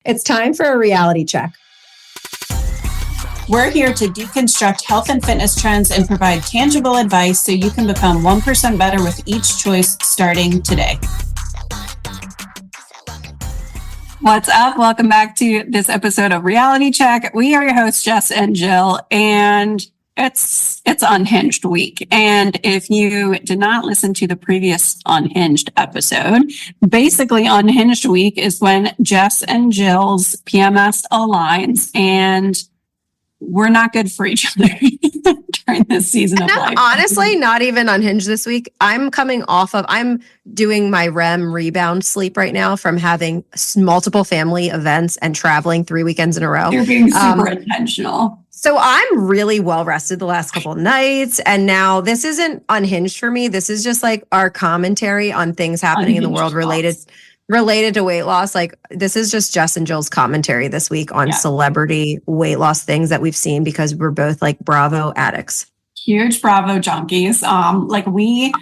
It's time for a reality check. We're here to deconstruct health and fitness trends and provide tangible advice so you can become 1% better with each choice starting today. What's up? Welcome back to this episode of Reality Check. We are your hosts, Jess and Jill, and it's Unhinged week. And if you did not listen to the previous Unhinged episode, basically Unhinged week is when Jess and Jill's PMS aligns and we're not good for each other during this season of life. Honestly, not even Unhinged this week. I'm doing my REM rebound sleep right now from having multiple family events and traveling 3 weekends in a row. You're being super intentional. So I'm really well rested the last couple of nights. And now this isn't Unhinged for me. This is just like our commentary on things happening in the world related to weight loss. Like this is just Jess and Jill's commentary this week on celebrity weight loss things that we've seen because we're both like Bravo addicts. Huge Bravo junkies. Like we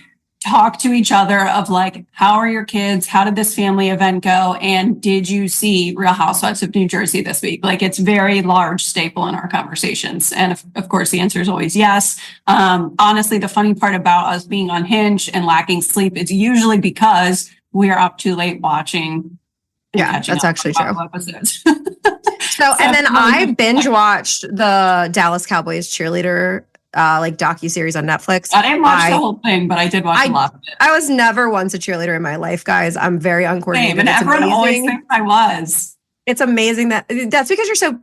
talk to each other of like, how are your kids? How did this family event go? And did you see Real Housewives of New Jersey this week? Like it's very large staple in our conversations. And of course, the answer is always yes. Honestly, the funny part about us being unhinged and lacking sleep is usually because we are up too late watching. Yeah, that's actually true. Episodes. So, and then I binge watched the Dallas Cowboys cheerleader like docuseries on Netflix. I didn't watch the whole thing, but I did watch a lot of it. I was never once a cheerleader in my life, guys. I'm very uncoordinated. And everyone always thinks I was. It's amazing that's because you're so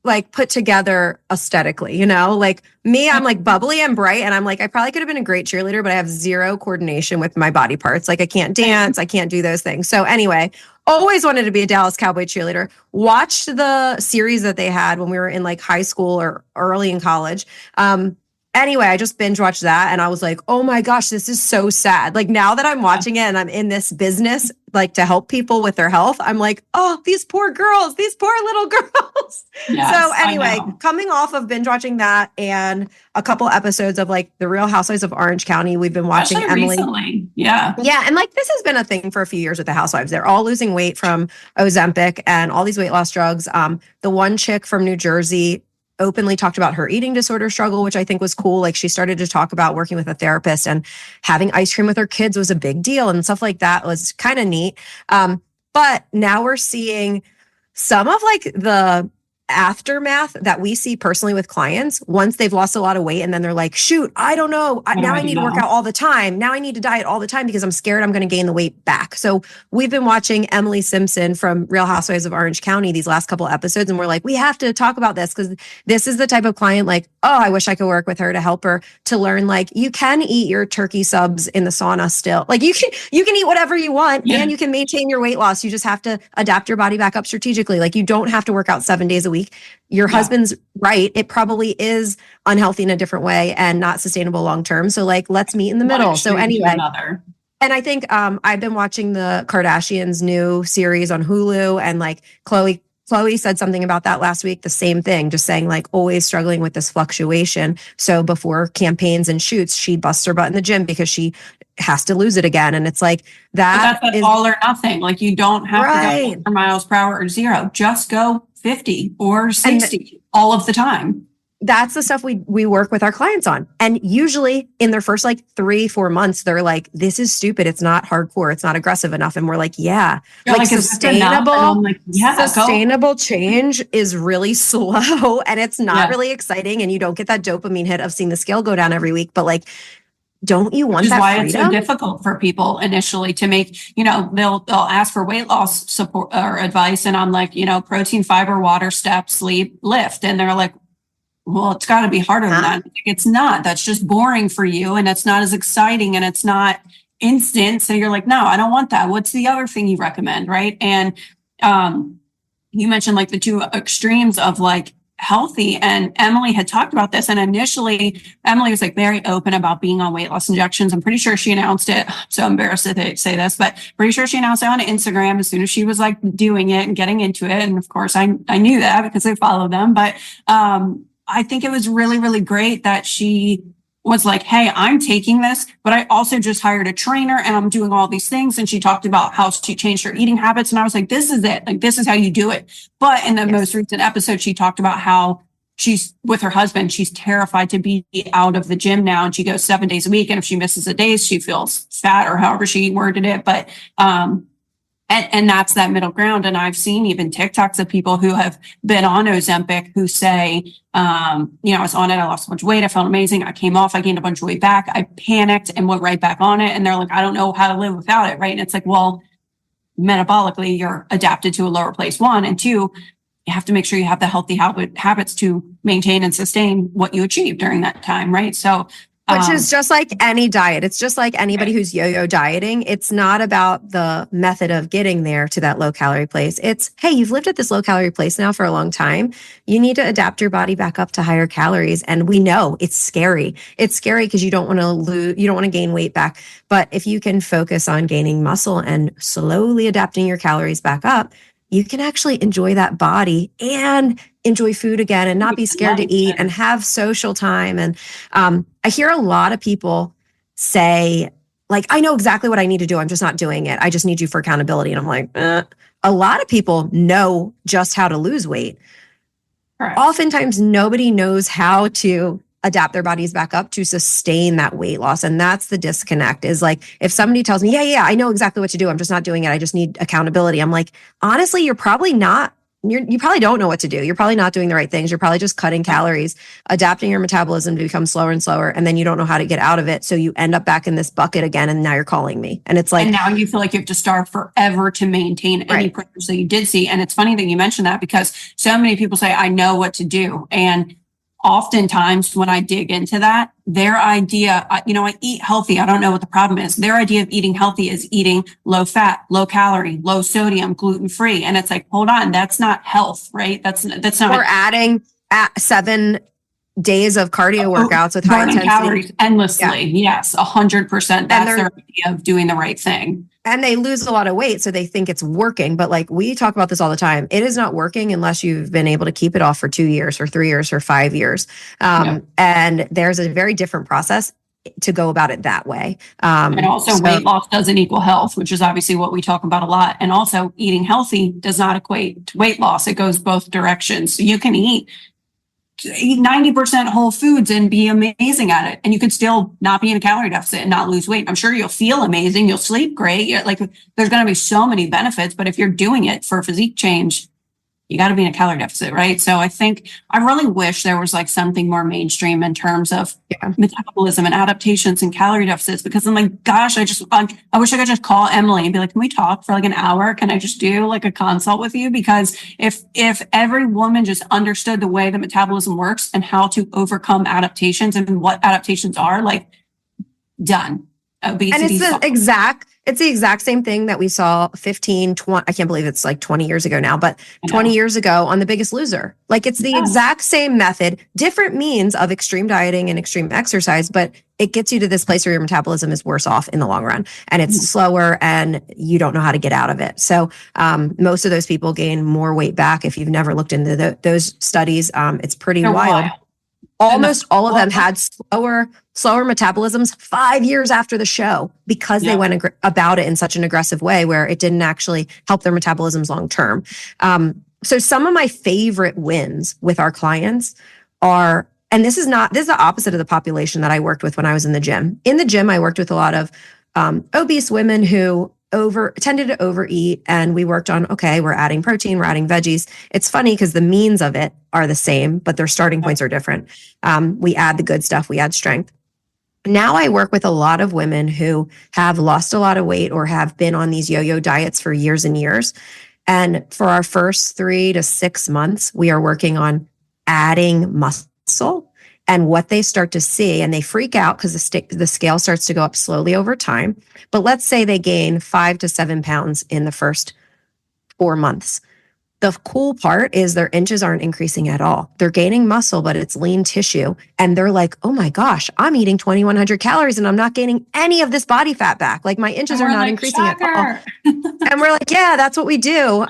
like put together aesthetically, you know, like me, I'm like bubbly and bright. And I'm like, I probably could have been a great cheerleader, but I have zero coordination with my body parts. Like I can't dance. I can't do those things. So anyway, always wanted to be a Dallas Cowboy cheerleader. Watched the series that they had when we were in like high school or early in college. Anyway, I just binge watched that and I was like, oh my gosh, this is so sad. Like now that I'm watching it and I'm in this business, like to help people with their health, I'm like, oh, these poor girls, these poor little girls. Yes, so anyway, coming off of binge watching that and a couple episodes of like the Real Housewives of Orange County, we've been watching Emily. Recently. Yeah. And like this has been a thing for a few years with the housewives. They're all losing weight from Ozempic and all these weight loss drugs. The one chick from New Jersey openly talked about her eating disorder struggle, which I think was cool. Like she started to talk about working with a therapist and having ice cream with her kids was a big deal and stuff like that was kind of neat. But now we're seeing some of like the aftermath that we see personally with clients once they've lost a lot of weight and then they're like, shoot, I don't know. Now I need to work out all the time. Now I need to diet all the time because I'm scared I'm going to gain the weight back. So we've been watching Emily Simpson from Real Housewives of Orange County these last couple episodes. And we're like, we have to talk about this because this is the type of client like, oh, I wish I could work with her to help her to learn like you can eat your turkey subs in the sauna still. Like you can eat whatever you want and you can maintain your weight loss. You just have to adapt your body back up strategically. Like you don't have to work out 7 days a week. Your husband's right. It probably is unhealthy in a different way and not sustainable long term. So like, let's meet in the middle. So anyway, and I think I've been watching the Kardashians' new series on Hulu and like Chloe said something about that last week. The same thing, just saying like always struggling with this fluctuation. So before campaigns and shoots, she busts her butt in the gym because she has to lose it again. And it's like that's all or nothing. Like you don't have to go 4 miles per hour or 0. Just go 50 or 60 all of the time. That's the stuff we work with our clients on. And usually in their first like 3-4 months, they're like, this is stupid. It's not hardcore. It's not aggressive enough. And we're like, yeah, like sustainable change is really slow and it's not really exciting. And you don't get that dopamine hit of seeing the scale go down every week. But like, don't you want that freedom? It's so difficult for people initially to make, they'll ask for weight loss support or advice. And I'm like, protein, fiber, water, step, sleep, lift. And they're like, well, it's got to be harder than that. It's not. That's just boring for you. And it's not as exciting and it's not instant. So you're like, no, I don't want that. What's the other thing you recommend? Right. And you mentioned like the two extremes of like healthy. And Emily had talked about this. And initially, Emily was like very open about being on weight loss injections. I'm pretty sure she announced it. I'm so embarrassed to say this, but pretty sure she announced it on Instagram as soon as she was like doing it and getting into it. And of course, I knew that because I follow them. But I think it was really, really great that she was like, hey, I'm taking this, but I also just hired a trainer and I'm doing all these things. And she talked about how she changed her eating habits. And I was like, this is it. Like, this is how you do it. But in the most recent episode, she talked about how she's with her husband. She's terrified to be out of the gym now. And she goes 7 days a week. And if she misses a day, she feels fat, or however she worded it. But, and that's that middle ground. And I've seen even TikToks of people who have been on Ozempic who say, I was on it. I lost a bunch of weight. I felt amazing. I came off. I gained a bunch of weight back. I panicked and went right back on it. And they're like, I don't know how to live without it. Right. And it's like, well, metabolically, you're adapted to a lower place, one. And two, you have to make sure you have the healthy habits to maintain and sustain what you achieve during that time. Right. So, which is just like any diet. It's just like anybody who's yo-yo dieting. It's not about the method of getting there to that low calorie place. It's, hey, you've lived at this low calorie place now for a long time. You need to adapt your body back up to higher calories. And we know it's scary. It's scary because you don't want to you don't want to gain weight back. But if you can focus on gaining muscle and slowly adapting your calories back up, you can actually enjoy that body and enjoy food again and not be scared to eat and have social time. And I hear a lot of people say, like, I know exactly what I need to do. I'm just not doing it. I just need you for accountability. And I'm like, a lot of people know just how to lose weight. Correct. Oftentimes, nobody knows how to adapt their bodies back up to sustain that weight loss. And that's the disconnect, is like, if somebody tells me, yeah, I know exactly what to do, I'm just not doing it, I just need accountability. I'm like, honestly, you probably don't know what to do. You're probably not doing the right things. You're probably just cutting calories, adapting your metabolism to become slower and slower. And then you don't know how to get out of it. So you end up back in this bucket again. And now you're calling me. And it's like, and now you feel like you have to starve forever to maintain any progress that you did see. And it's funny that you mentioned that, because so many people say, I know what to do. And oftentimes when I dig into that, their idea, I eat healthy. I don't know what the problem is. Their idea of eating healthy is eating low fat, low calorie, low sodium, gluten free. And it's like, hold on, that's not health, right? That's not. We're adding 7 days of cardio workouts with high intensity calories endlessly. Yeah. Yes, 100%. That's their idea of doing the right thing. And they lose a lot of weight, so they think it's working. But like, we talk about this all the time. It is not working unless you've been able to keep it off for 2 years or 3 years or 5 years. And there's a very different process to go about it that way. And also weight loss doesn't equal health, which is obviously what we talk about a lot. And also eating healthy does not equate to weight loss. It goes both directions. So you can eat 90% whole foods and be amazing at it. And you can still not be in a calorie deficit and not lose weight. I'm sure you'll feel amazing. You'll sleep great. Like, there's going to be so many benefits, but if you're doing it for physique change, you got to be in a calorie deficit, right? So I think I really wish there was like something more mainstream in terms of metabolism and adaptations and calorie deficits, because I'm like, gosh, I wish I could just call Emily and be like, can we talk for like an hour? Can I just do like a consult with you? Because if every woman just understood the way the metabolism works and how to overcome adaptations and what adaptations are, like, done. Obesity. And it's the exact same thing that we saw 15, 20, I can't believe it's like 20 years ago now, but 20 years ago on The Biggest Loser. Like, it's the exact same method, different means of extreme dieting and extreme exercise, but it gets you to this place where your metabolism is worse off in the long run, and it's slower and you don't know how to get out of it. So most of those people gain more weight back. If you've never looked into those studies, it's pretty wild. Almost all of them had slower metabolisms 5 years after the show, because they went about it in such an aggressive way where it didn't actually help their metabolisms long term. So some of my favorite wins with our clients are, and this is the opposite of the population that I worked with when I was in the gym. In the gym, I worked with a lot of obese women who tended to overeat, and we worked on, okay, we're adding protein, we're adding veggies. It's funny because the means of it are the same, but their starting points are different. We add the good stuff, we add strength. Now I work with a lot of women who have lost a lot of weight or have been on these yo-yo diets for years and years. And for our first 3 to 6 months, we are working on adding muscle. And what they start to see, and they freak out because the scale starts to go up slowly over time. But let's say they gain 5 to 7 pounds in the first 4 months. The cool part is their inches aren't increasing at all. They're gaining muscle, but it's lean tissue. And they're like, oh my gosh, I'm eating 2,100 calories and I'm not gaining any of this body fat back. Like my inches are not increasing at all. And we're like, yeah, that's what we do.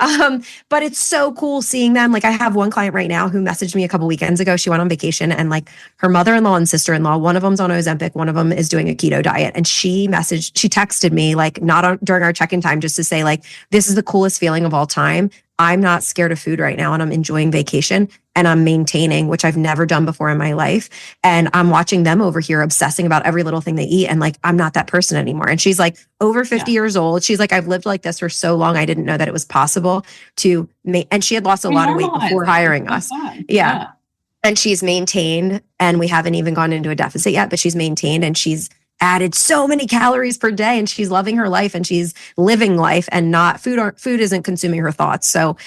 But it's so cool seeing them. Like I have one client right now who messaged me a couple weekends ago. She went on vacation and like her mother-in-law and sister-in-law, one of them's on Ozempic, one of them is doing a keto diet. And she texted me like during our check-in time just to say like, this is the coolest feeling of all time. I'm not scared of food right now and I'm enjoying vacation and I'm maintaining, which I've never done before in my life. And I'm watching them over here obsessing about every little thing they eat. And like, I'm not that person anymore. And she's like over 50 years old. She's like, I've lived like this for so long. I didn't know that it was possible to make, and she had lost a lot of weight before hiring us. Yeah. And she's maintained, and we haven't even gone into a deficit yet, but she's maintained and she's added so many calories per day and she's loving her life and she's living life and not food isn't consuming her thoughts. So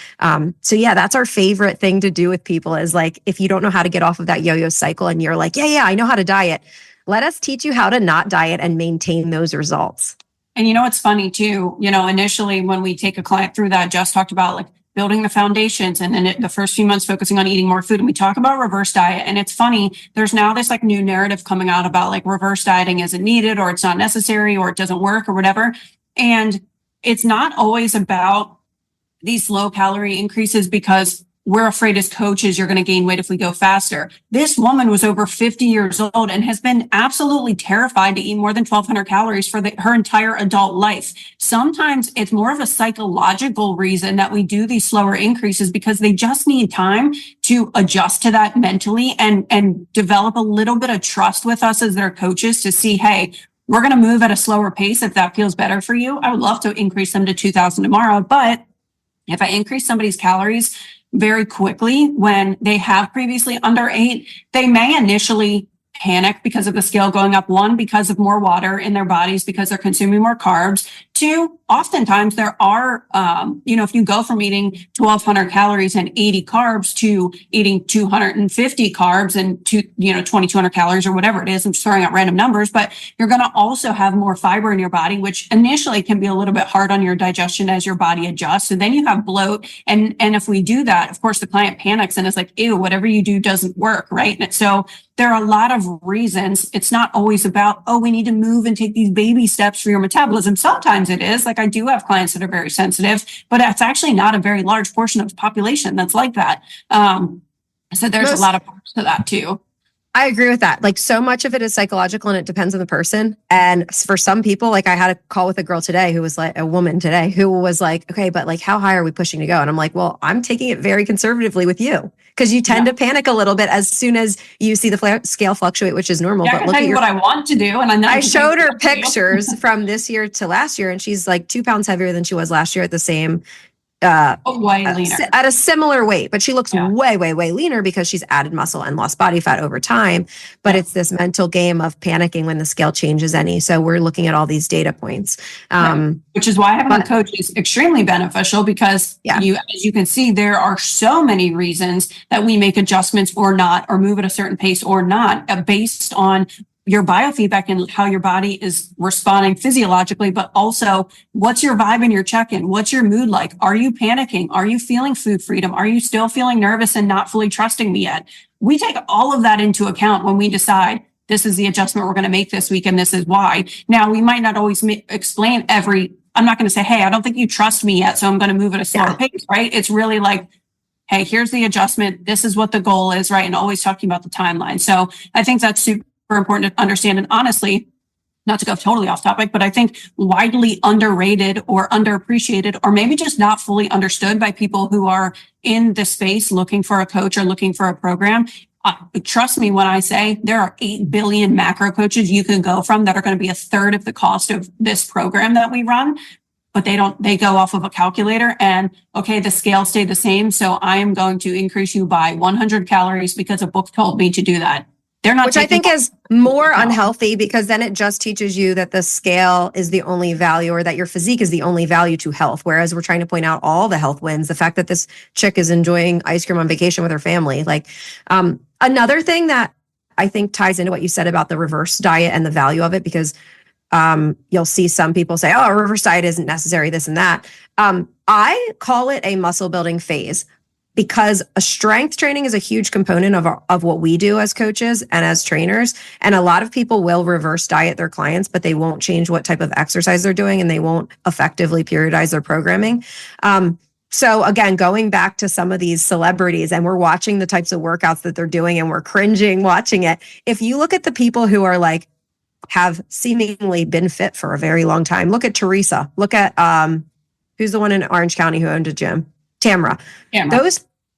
yeah, that's our favorite thing to do with people is like, if you don't know how to get off of that yo-yo cycle and you're like, yeah, I know how to diet. Let us teach you how to not diet and maintain those results. And you know, it's funny too, you know, initially when we take a client through that, Jess talked about like building the foundations and then the first few months focusing on eating more food. And we talk about reverse diet. And it's funny, there's now this like new narrative coming out about like reverse dieting isn't needed or it's not necessary or it doesn't work or whatever. And it's not always about these low calorie increases because we're afraid as coaches, you're going to gain weight if we go faster. This woman was over 50 years old and has been absolutely terrified to eat more than 1,200 calories for her entire adult life. Sometimes it's more of a psychological reason that we do these slower increases because they just need time to adjust to that mentally and develop a little bit of trust with us as their coaches to see, hey, we're going to move at a slower pace if that feels better for you. I would love to increase them to 2,000 tomorrow, but if I increase somebody's calories very quickly when they have previously underate, they may initially panic because of the scale going up. One, because of more water in their bodies, because they're consuming more carbs. Two, oftentimes there are, if you go from eating 1,200 calories and 80 carbs to eating 250 carbs and 2,200 calories or whatever it is, I'm just throwing out random numbers, but you're going to also have more fiber in your body, which initially can be a little bit hard on your digestion as your body adjusts. And then you have bloat. And if we do that, of course, the client panics and is like, ew, whatever you do doesn't work, right? And so there are a lot of reasons. It's not always about, oh, we need to move and take these baby steps for your metabolism. Sometimes it is. Like I do have clients that are very sensitive, but it's actually not a very large portion of the population that's like that. So there's a lot of parts to that too. I agree with that. Like so much of it is psychological and it depends on the person. And for some people, like I had a call with a girl today who was like a woman today who was like, okay, but like how high are we pushing to go? And I'm like, well, I'm taking it very conservatively with you because you tend to panic a little bit as soon as you see the scale fluctuate, which is normal. Yeah, but I can tell you what I want to do. And I showed her pictures from this year to last year and she's like 2 pounds heavier than she was last year at the same way leaner. At a similar weight, but she looks way leaner because she's added muscle and lost body fat over time. But it's this mental game of panicking when the scale changes any. So we're looking at all these data points. Which is why having a coach is extremely beneficial because as you can see, there are so many reasons that we make adjustments or not, or move at a certain pace or not, based on your biofeedback and how your body is responding physiologically, but also what's your vibe in your check-in? What's your mood like? Are you panicking? Are you feeling food freedom? Are you still feeling nervous and not fully trusting me yet? We take all of that into account when we decide this is the adjustment we're going to make this week and this is why. Now, we might not always explain I'm not going to say, hey, I don't think you trust me yet, so I'm going to move at a slower pace, right? It's really like, hey, here's the adjustment. This is what the goal is, right? And always talking about the timeline. So I think that's super important to understand. And honestly, not to go totally off topic, but I think widely underrated or underappreciated, or maybe just not fully understood by people who are in the space looking for a coach or looking for a program. Trust me when I say there are 8 billion macro coaches you can go from that are going to be a third of the cost of this program that we run. But they go off of a calculator and, okay, the scale stayed the same. So I am going to increase you by 100 calories because a book told me to do that. They're not, which I think is more unhealthy because then it just teaches you that the scale is the only value or that your physique is the only value to health. Whereas we're trying to point out all the health wins, the fact that this chick is enjoying ice cream on vacation with her family. Like another thing that I think ties into what you said about the reverse diet and the value of it, because You'll see some people say, oh, reverse diet isn't necessary, this and that. I call it a muscle building phase because a strength training is a huge component of what we do as coaches and as trainers. And a lot of people will reverse diet their clients, but they won't change what type of exercise they're doing and they won't effectively periodize their programming. So again, going back to some of these celebrities and we're watching the types of workouts that they're doing and we're cringing watching it. If you look at the people who are like, have seemingly been fit for a very long time, look at Teresa, look at, who's the one in Orange County who owned a gym? Tamara.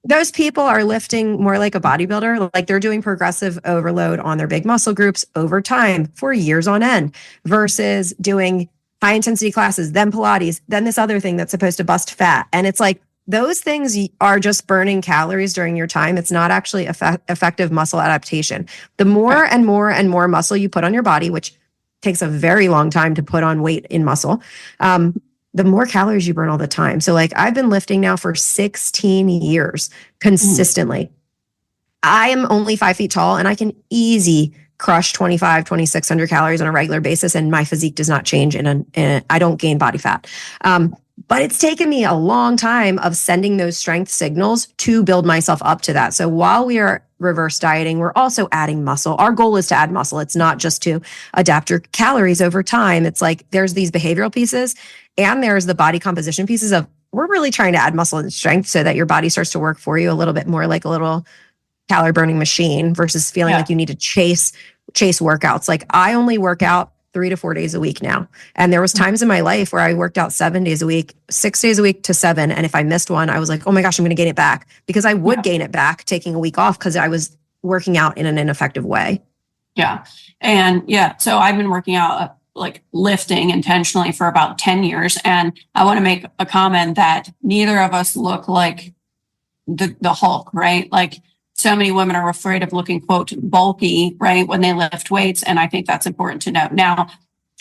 Those people are lifting more like a bodybuilder, like they're doing progressive overload on their big muscle groups over time for years on end versus doing high intensity classes, then Pilates, then this other thing that's supposed to bust fat. And it's like, those things are just burning calories during your time. It's not actually effective muscle adaptation. The more and more and more muscle you put on your body, which takes a very long time to put on weight in muscle, the more calories you burn all the time. So like I've been lifting now for 16 years consistently. I am only 5 feet tall and I can easy crush 2,600 calories on a regular basis. And my physique does not change and I don't gain body fat. But it's taken me a long time of sending those strength signals to build myself up to that. So while we are reverse dieting, we're also adding muscle. Our goal is to add muscle. It's not just to adapt your calories over time. It's like there's these behavioral pieces and there's the body composition pieces of we're really trying to add muscle and strength so that your body starts to work for you a little bit more like a little calorie burning machine versus feeling like you need to chase workouts. Like I only work out 3 to 4 days a week now. And there was times in my life where I worked out 7 days a week, 6 days a week to 7. And if I missed one, I was like, oh my gosh, I'm going to gain it back because I would gain it back taking a week off because I was working out in an ineffective way. Yeah. And so I've been working out like lifting intentionally for about 10 years. And I want to make a comment that neither of us look like the Hulk, right? Like so many women are afraid of looking, quote, bulky, right, when they lift weights. And I think that's important to note. Now,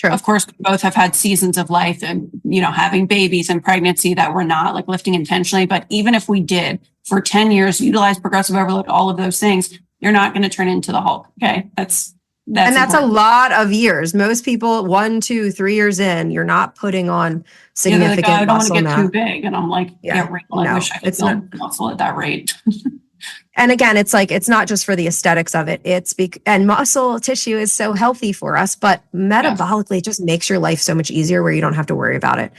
of course, we both have had seasons of life and, having babies and pregnancy that we're not like lifting intentionally. But even if we did for 10 years, utilize progressive overload, all of those things, you're not going to turn into the Hulk. Okay. That's a lot of years. Most people 1, 2, 3 years in, you're not putting on significant muscle. I don't want to get too big. And I'm like, I wish I could build muscle at that rate. And again, it's like, it's not just for the aesthetics of it. And muscle tissue is so healthy for us, but metabolically it just makes your life so much easier where you don't have to worry about it.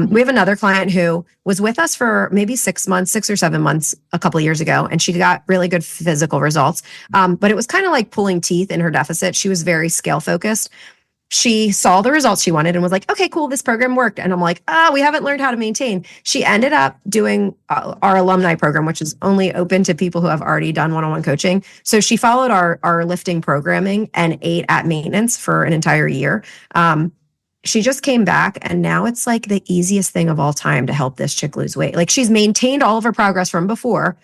We have another client who was with us for maybe 6 or 7 months a couple of years ago, and she got really good physical results. But it was kind of like pulling teeth in her deficit. She was very scale focused. She saw the results she wanted and was like, okay, cool, this program worked. And I'm like, we haven't learned how to maintain. She ended up doing our alumni program, which is only open to people who have already done one-on-one coaching. So she followed our lifting programming and ate at maintenance for an entire year. She just came back and now it's like the easiest thing of all time to help this chick lose weight. Like she's maintained all of her progress from before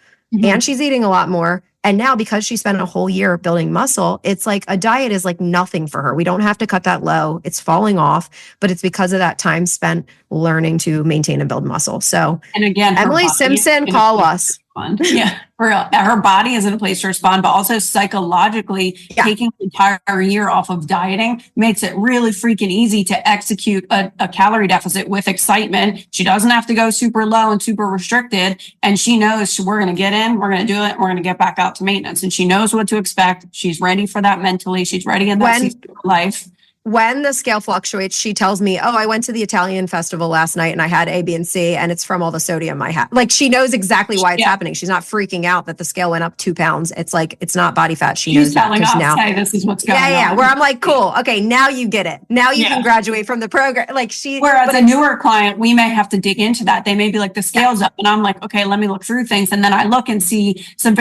and she's eating a lot more. And now because she spent a whole year building muscle, it's like a diet is like nothing for her. We don't have to cut that low. It's falling off, but it's because of that time spent learning to maintain and build muscle. So, and again, Emily Simpson, call us. Yeah, her body is in a place to respond, but also psychologically taking the entire year off of dieting makes it really freaking easy to execute a calorie deficit with excitement. She doesn't have to go super low and super restricted. And she knows we're going to get in, we're going to do it, we're going to get back out to maintenance. And she knows what to expect. She's ready for that mentally. She's ready in that season of life. When the scale fluctuates, she tells me, oh, I went to the Italian festival last night and I had A, B, and C, and it's from all the sodium I had. Like she knows exactly why it's happening. She's not freaking out that the scale went up 2 pounds. It's like, it's not body fat. She knows that because now, hey, this is what's going on. Yeah. Where I'm like, cool. Okay. Now you get it. Now you can graduate from the program. Like whereas a newer client, we may have to dig into that. They may be like, the scale's up. And I'm like, okay, let me look through things. And then I look and see some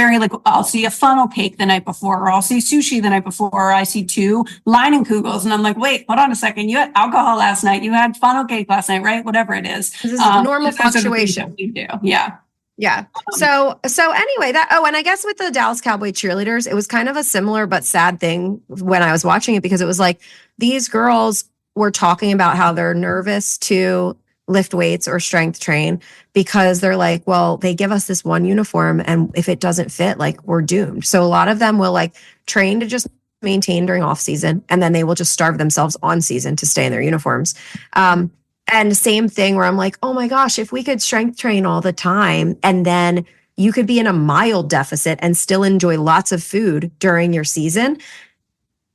I'll see a funnel cake the night before, or I'll see sushi the night before, or I see 2 Leinenkugels. And I'm like, wait, hold on a second. You had alcohol last night. You had funnel cake last night, right? Whatever it is. This is normal fluctuation. We do. Yeah. Yeah. So anyway, and I guess with the Dallas Cowboy cheerleaders, it was kind of a similar but sad thing when I was watching it, because it was like these girls were talking about how they're nervous to lift weights or strength train because they're like, well, they give us this one uniform and if it doesn't fit, like we're doomed. So a lot of them will like train to just maintain during off season, and then they will just starve themselves on season to stay in their uniforms. And same thing where I'm like, oh my gosh, if we could strength train all the time, and then you could be in a mild deficit and still enjoy lots of food during your season.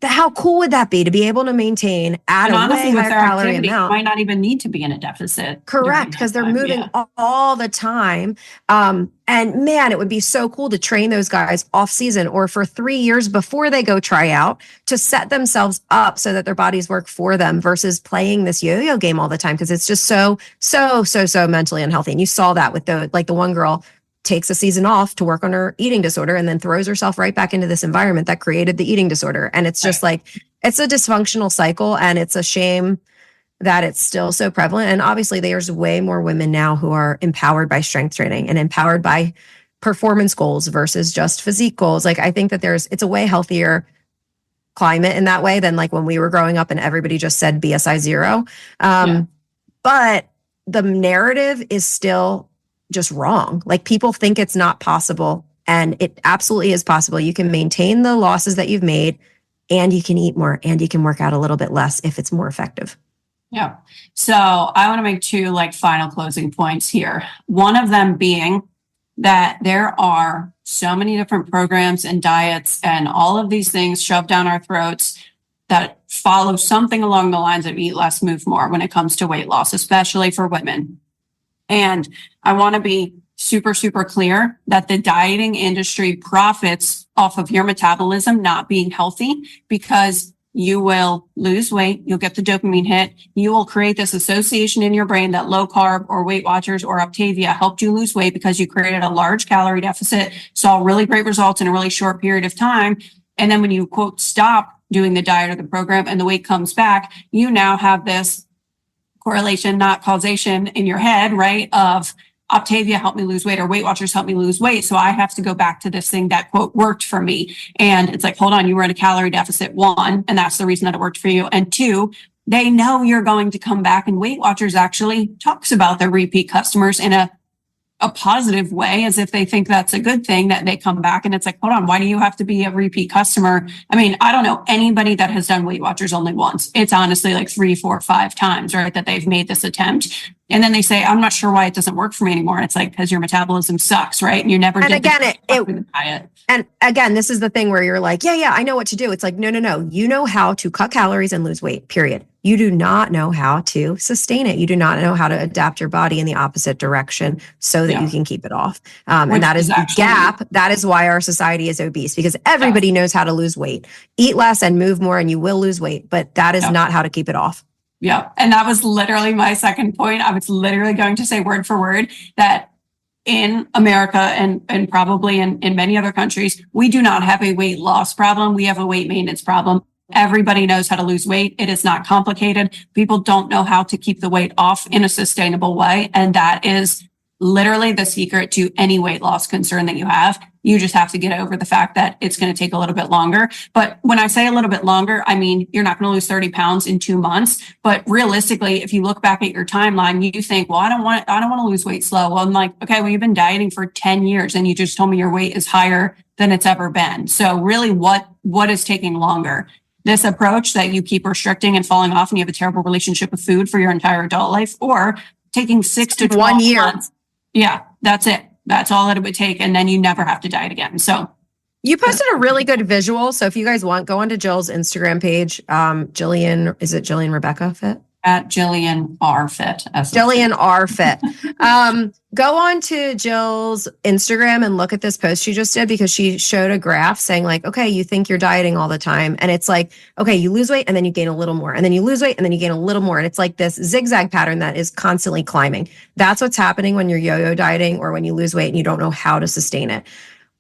How cool would that be to be able to maintain at And a honestly, way with higher their calorie activity, you amount? might not even need to be in a deficit. Correct, because they're moving all the time. And man, it would be so cool to train those guys off season or for 3 years before they go try out to set themselves up so that their bodies work for them versus playing this yo-yo game all the time, because it's just so mentally unhealthy. And you saw that with the one girl takes a season off to work on her eating disorder and then throws herself right back into this environment that created the eating disorder. And it's just like, it's a dysfunctional cycle, and it's a shame that it's still so prevalent. And obviously there's way more women now who are empowered by strength training and empowered by performance goals versus just physique goals. Like, I think that it's a way healthier climate in that way than like when we were growing up and everybody just said BSI 0. But the narrative is still just wrong. Like, people think it's not possible, and it absolutely is possible. You can maintain the losses that you've made, and you can eat more, and you can work out a little bit less if it's more effective. Yeah. So I want to make two final closing points here. One of them being that there are so many different programs and diets and all of these things shoved down our throats that follow something along the lines of eat less, move more when it comes to weight loss, especially for women. And I want to be super, super clear that the dieting industry profits off of your metabolism not being healthy, because you will lose weight, you'll get the dopamine hit, you will create this association in your brain that low carb or Weight Watchers or Optavia helped you lose weight because you created a large calorie deficit, saw really great results in a really short period of time. And then when you, quote, stop doing the diet or the program and the weight comes back, you now have this correlation, not causation in your head, right? Of Optavia helped me lose weight or Weight Watchers helped me lose weight. So I have to go back to this thing that, quote, worked for me. And it's like, hold on, you were in a calorie deficit, 1, and that's the reason that it worked for you. And 2, they know you're going to come back. And Weight Watchers actually talks about their repeat customers in a positive way, as if they think that's a good thing that they come back. And it's like, hold on, why do you have to be a repeat customer? I mean, I don't know anybody that has done Weight Watchers only once. It's honestly like 3, 4, 5 times, right, that they've made this attempt. And then they say, I'm not sure why it doesn't work for me anymore. And it's like, because your metabolism sucks, right? And you never and did again, diet. And again, this is the thing where you're like, yeah, I know what to do. It's like, no. You know how to cut calories and lose weight, period. You do not know how to sustain it. You do not know how to adapt your body in the opposite direction so that you can keep it off. And that is the gap. That is why our society is obese, because everybody knows how to lose weight. Eat less and move more, and you will lose weight. But that is not how to keep it off. Yeah. And that was literally my second point. I was literally going to say word for word that in America and probably in many other countries, we do not have a weight loss problem. We have a weight maintenance problem. Everybody knows how to lose weight. It is not complicated. People don't know how to keep the weight off in a sustainable way. And that is literally the secret to any weight loss concern that you have. You just have to get over the fact that it's going to take a little bit longer. But when I say a little bit longer, I mean, you're not going to lose 30 pounds in 2 months. But realistically, if you look back at your timeline, you think, well, I don't want to lose weight slow. Well, I'm like, okay, well, you've been dieting for 10 years and you just told me your weight is higher than it's ever been. So really, what is taking longer? This approach that you keep restricting and falling off and you have a terrible relationship with food for your entire adult life, or taking 6 to 12 1 year. months. Yeah, that's it. That's all that it would take. And then you never have to diet again. So you posted a really good visual. So if you guys want, go onto Jill's Instagram page. Jillian, is it Jillian Rebecca Fit? At Jillian R Fit. Jillian R Fit. Go on to Jill's Instagram and look at this post she just did, because she showed a graph saying like, okay, you think you're dieting all the time. And it's like, okay, you lose weight and then you gain a little more, and then you lose weight and then you gain a little more. And it's like this zigzag pattern that is constantly climbing. That's what's happening when you're yo-yo dieting or when you lose weight and you don't know how to sustain it.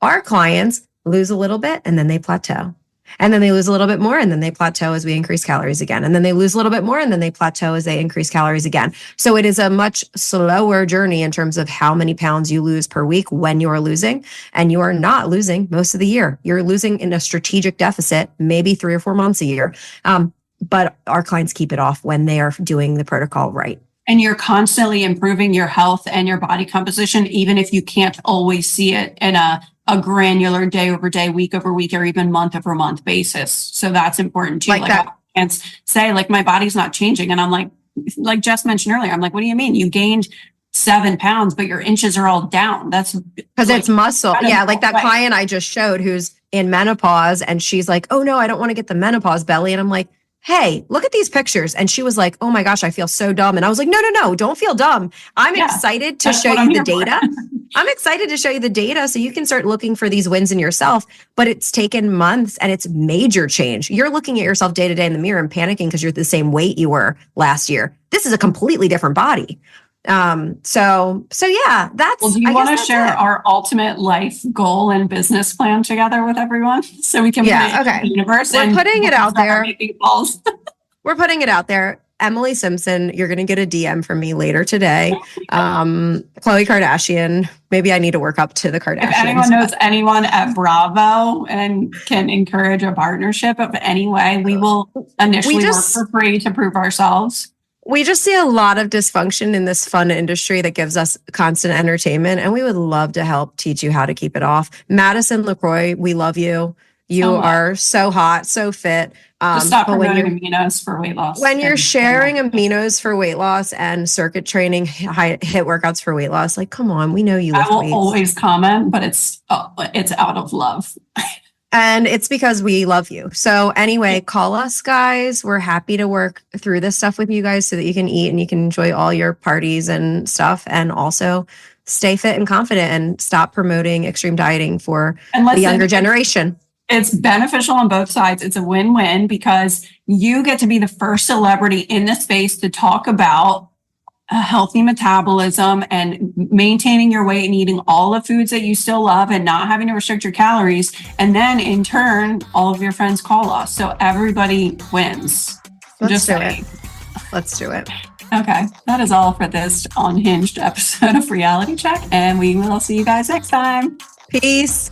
Our clients lose a little bit and then they plateau. And then they lose a little bit more, and then they plateau as we increase calories again. And then they lose a little bit more, and then they plateau as they increase calories again. So it is a much slower journey in terms of how many pounds you lose per week when you are losing. And you are not losing most of the year. You're losing in a strategic deficit, maybe 3 or 4 months a year. But our clients keep it off when they are doing the protocol right. And you're constantly improving your health and your body composition, even if you can't always see it in a a granular day over day, week over week, or even month over month basis. So that's important too. Like that. I can't say like my body's not changing. And I'm like Jess mentioned earlier, I'm like, what do you mean? You gained 7 pounds, but your inches are all down. That's because it's muscle. Yeah. Like that right. client I just showed who's in menopause and she's like, oh no, I don't want to get the menopause belly. And I'm like, hey, look at these pictures. And she was like, oh my gosh, I feel so dumb. And I was like, no, don't feel dumb. I'm excited to show you the data. I'm excited to show you the data so you can start looking for these wins in yourself. But it's taken months and it's major change. You're looking at yourself day to day in the mirror and panicking because you're the same weight you were last year. This is a completely different body. So yeah, that's. Well, do you want to share our ultimate life goal and business plan together with everyone so we can put it in the universe? We're putting it out there. We're putting it out there. Emily Simpson, you're going to get a DM from me later today. Khloe Kardashian. Maybe I need to work up to the Kardashians. If anyone knows anyone at Bravo and can encourage a partnership of any way, we will initially work for free to prove ourselves. We just see a lot of dysfunction in this fun industry that gives us constant entertainment, and we would love to help teach you how to keep it off. Madison LaCroix, we love you. You are so hot, so fit. Just stop promoting aminos for weight loss. When you're sharing aminos for weight loss and circuit training, HIIT workouts for weight loss, like, come on, we know you lift weights. I will always comment, but it's out of love. And it's because we love you. So anyway, call us, guys. We're happy to work through this stuff with you guys so that you can eat and you can enjoy all your parties and stuff. And also stay fit and confident and stop promoting extreme dieting for the younger generation. It's beneficial on both sides. It's a win-win because you get to be the first celebrity in the space to talk about a healthy metabolism and maintaining your weight and eating all the foods that you still love and not having to restrict your calories. And then in turn, all of your friends call us. So everybody wins. Let's do it. Let's do it. Okay. That is all for this unhinged episode of Reality Check. And we will see you guys next time. Peace.